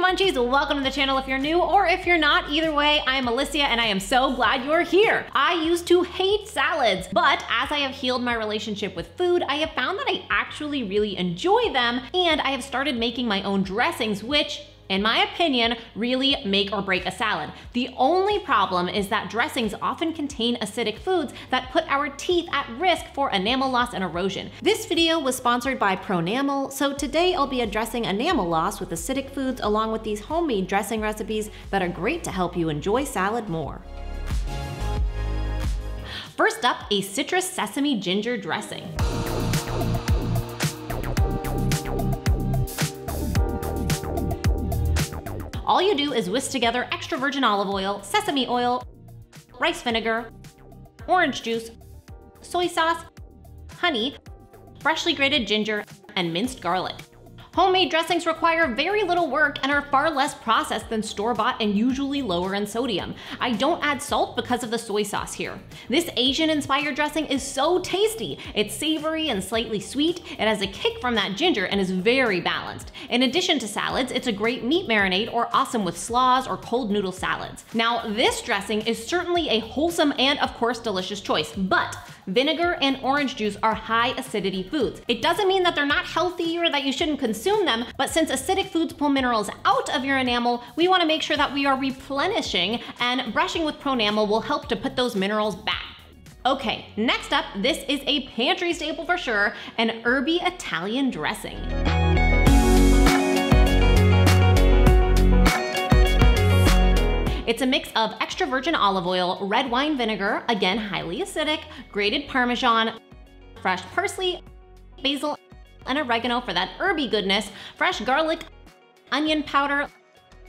Munchies, welcome to the channel if you're new, or if you're not, either way, I am Alicia and I am so glad you're here. I used to hate salads, but as I have healed my relationship with food, I have found that I actually really enjoy them, and I have started making my own dressings, which, in my opinion, really make or break a salad. The only problem is that dressings often contain acidic foods that put our teeth at risk for enamel loss and erosion. This video was sponsored by Pronamel, so today I'll be addressing enamel loss with acidic foods along with these homemade dressing recipes that are great to help you enjoy salad more. First up, a citrus sesame ginger dressing. All you do is whisk together extra virgin olive oil, sesame oil, rice vinegar, orange juice, soy sauce, honey, freshly grated ginger, and minced garlic. Homemade dressings require very little work and are far less processed than store-bought and usually lower in sodium. I don't add salt because of the soy sauce here. This Asian-inspired dressing is so tasty. It's savory and slightly sweet. It has a kick from that ginger and is very balanced. In addition to salads, it's a great meat marinade or awesome with slaws or cold noodle salads. Now, this dressing is certainly a wholesome and, of course, delicious choice, but vinegar and orange juice are high acidity foods. It doesn't mean that they're not healthy or that you shouldn't consume them, but since acidic foods pull minerals out of your enamel, we want to make sure that we are replenishing, and brushing with Pronamel will help to put those minerals back. Okay, next up, this is a pantry staple for sure, an Herby Italian dressing. It's a mix of extra virgin olive oil, red wine vinegar, again highly acidic, grated Parmesan, fresh parsley, basil, and oregano for that herby goodness, fresh garlic, onion powder,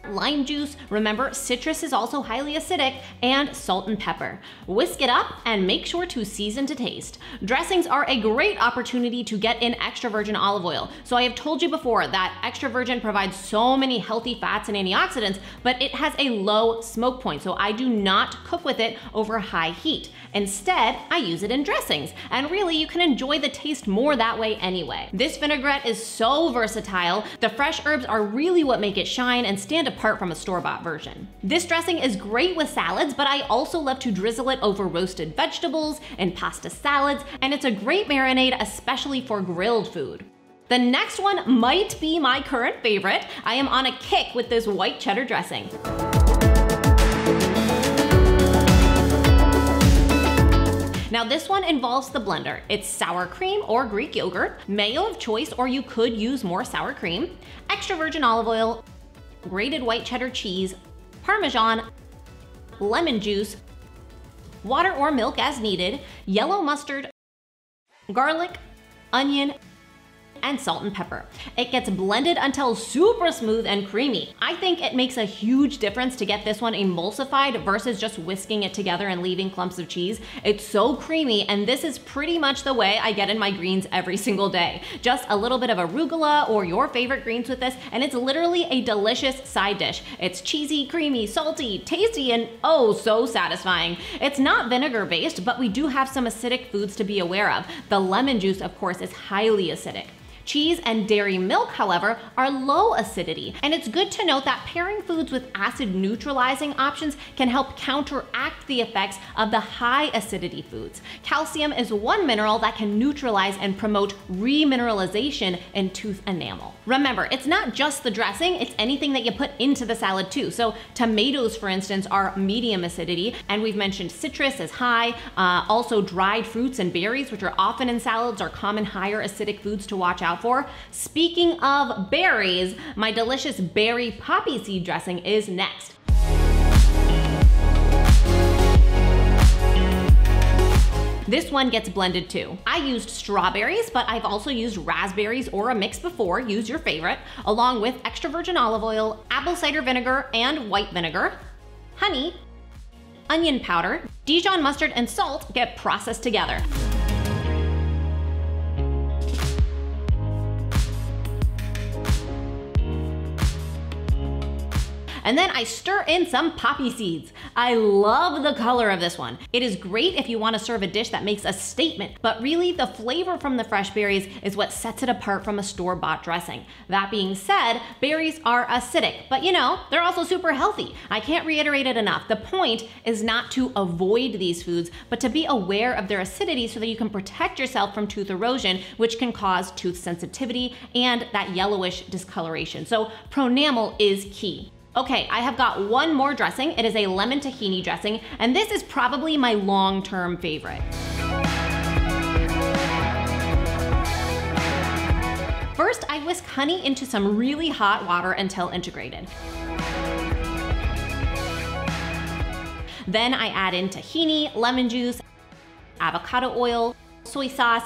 lime juice, remember citrus is also highly acidic, and salt and pepper. Whisk it up and make sure to season to taste. Dressings are a great opportunity to get in extra virgin olive oil. So I have told you before that extra virgin provides so many healthy fats and antioxidants, but it has a low smoke point, so I do not cook with it over high heat. Instead, I use it in dressings, and really you can enjoy the taste more that way anyway. This vinaigrette is so versatile. The fresh herbs are really what make it shine and stand apart from a store-bought version. This dressing is great with salads, but I also love to drizzle it over roasted vegetables and pasta salads, and it's a great marinade, especially for grilled food. The next one might be my current favorite. I am on a kick with this white cheddar dressing. Now this one involves the blender. It's sour cream or Greek yogurt, mayo of choice, or you could use more sour cream, extra virgin olive oil, grated white cheddar cheese, Parmesan, lemon juice, water or milk as needed, yellow mustard, garlic, onion, and salt and pepper. It gets blended until super smooth and creamy. I think it makes a huge difference to get this one emulsified versus just whisking it together and leaving clumps of cheese. It's so creamy, and this is pretty much the way I get in my greens every single day. Just a little bit of arugula or your favorite greens with this, and it's literally a delicious side dish. It's cheesy, creamy, salty, tasty, and oh so satisfying. It's not vinegar based, but we do have some acidic foods to be aware of. The lemon juice, of course, is highly acidic. Cheese and dairy milk, however, are low acidity, and it's good to note that pairing foods with acid neutralizing options can help counteract the effects of the high acidity foods. Calcium is one mineral that can neutralize and promote remineralization in tooth enamel. Remember, it's not just the dressing, it's anything that you put into the salad too. So tomatoes, for instance, are medium acidity, and we've mentioned citrus is high. Also dried fruits and berries, which are often in salads, are common higher acidic foods to watch out for. Speaking of berries, my delicious berry poppy seed dressing is next. This one gets blended too. I used strawberries, but I've also used raspberries or a mix before, use your favorite, along with extra virgin olive oil, apple cider vinegar, and white vinegar. Honey, onion powder, Dijon mustard, and salt get processed together. And then I stir in some poppy seeds. I love the color of this one. It is great if you want to serve a dish that makes a statement, but really the flavor from the fresh berries is what sets it apart from a store-bought dressing. That being said, berries are acidic, but you know, they're also super healthy. I can't reiterate it enough. The point is not to avoid these foods, but to be aware of their acidity so that you can protect yourself from tooth erosion, which can cause tooth sensitivity and that yellowish discoloration. So pronamel is key. Okay, I have got one more dressing. It is a lemon tahini dressing, and this is probably my long-term favorite. First, I whisk honey into some really hot water until integrated. Then I add in tahini, lemon juice, avocado oil, soy sauce,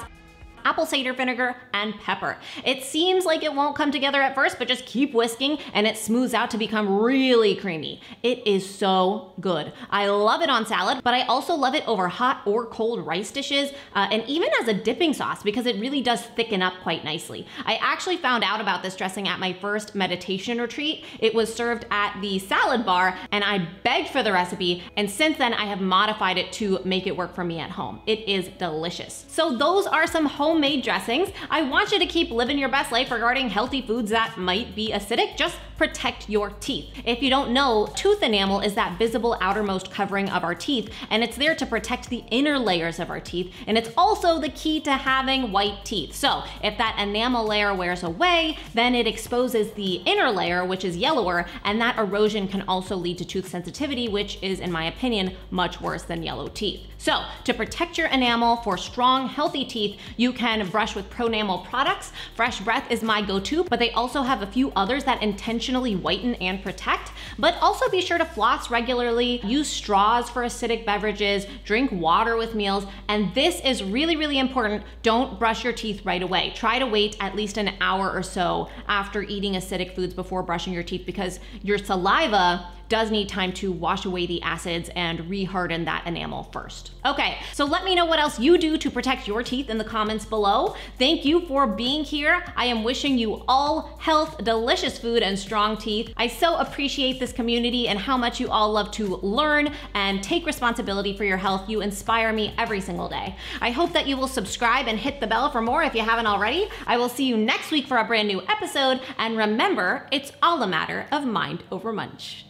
apple cider vinegar, and pepper. It seems like it won't come together at first, but just keep whisking and it smooths out to become really creamy. It is so good. I love it on salad, but I also love it over hot or cold rice dishes, and even as a dipping sauce because it really does thicken up quite nicely. I actually found out about this dressing at my first meditation retreat. It was served at the salad bar and I begged for the recipe, and since then I have modified it to make it work for me at home. It is delicious. So those are some homemade dressings. I want you to keep living your best life regarding healthy foods that might be acidic. Just protect your teeth. If you don't know, tooth enamel is that visible outermost covering of our teeth, and it's there to protect the inner layers of our teeth, and it's also the key to having white teeth. So if that enamel layer wears away, then it exposes the inner layer, which is yellower, and that erosion can also lead to tooth sensitivity, which is, in my opinion, much worse than yellow teeth. So to protect your enamel for strong, healthy teeth, you can brush with Pronamel products. Fresh Breath is my go-to, but they also have a few others that intentionally whiten and protect. But also be sure to floss regularly, use straws for acidic beverages, drink water with meals, and this is really, really important. Don't brush your teeth right away. Try to wait at least an hour or so after eating acidic foods before brushing your teeth because your saliva does need time to wash away the acids and reharden that enamel first. Okay, so let me know what else you do to protect your teeth in the comments below. Thank you for being here. I am wishing you all health, delicious food, and strong teeth. I so appreciate this community and how much you all love to learn and take responsibility for your health. You inspire me every single day. I hope that you will subscribe and hit the bell for more if you haven't already. I will see you next week for a brand new episode, and remember, it's all a matter of mind over munch.